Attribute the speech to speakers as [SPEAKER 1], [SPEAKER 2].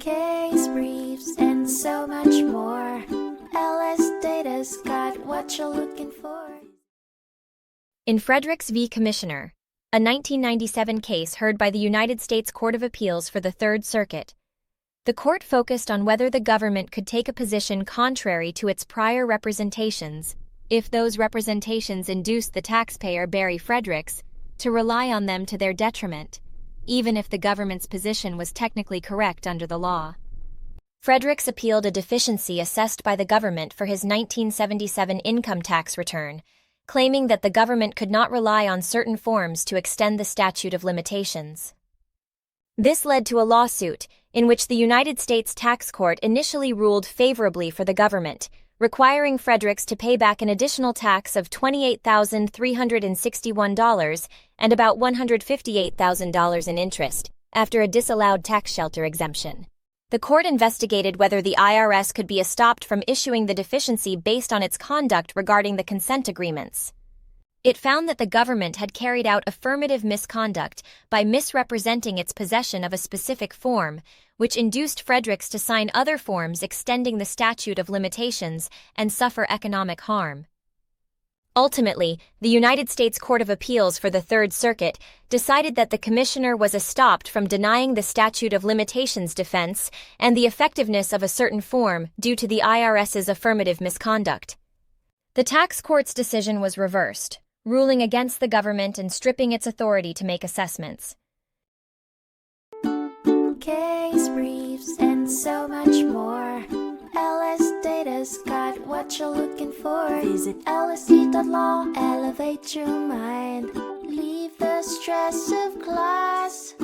[SPEAKER 1] case briefs, and so much more. LSData's got what you're looking for.
[SPEAKER 2] In Fredericks v. Commissioner, a 1997 case heard by the United States Court of Appeals for the Third Circuit, the court focused on whether the government could take a position contrary to its prior representations if those representations induced the taxpayer Barry Fredericks to rely on them to their detriment, even if the government's position was technically correct under the law. Fredericks appealed a deficiency assessed by the government for his 1977 income tax return, claiming that the government could not rely on certain forms to extend the statute of limitations. This led to a lawsuit in which the United States Tax Court initially ruled favorably for the government, requiring Fredericks to pay back an additional tax of $28,361 and about $158,000 in interest after a disallowed tax shelter exemption. The court investigated whether the IRS could be estopped from issuing the deficiency based on its conduct regarding the consent agreements. It found that the government had carried out affirmative misconduct by misrepresenting its possession of a specific form, which induced Fredericks to sign other forms extending the statute of limitations and suffer economic harm. Ultimately, the United States Court of Appeals for the Third Circuit decided that the commissioner was estopped from denying the statute of limitations defense and the effectiveness of a certain form due to the IRS's affirmative misconduct. The tax court's decision was reversed, ruling against the government and stripping its authority to make assessments.
[SPEAKER 1] Case briefs, and so much more. LSData's got what you're looking for. Visit lsd.law, elevate your mind. Leave the stress of class.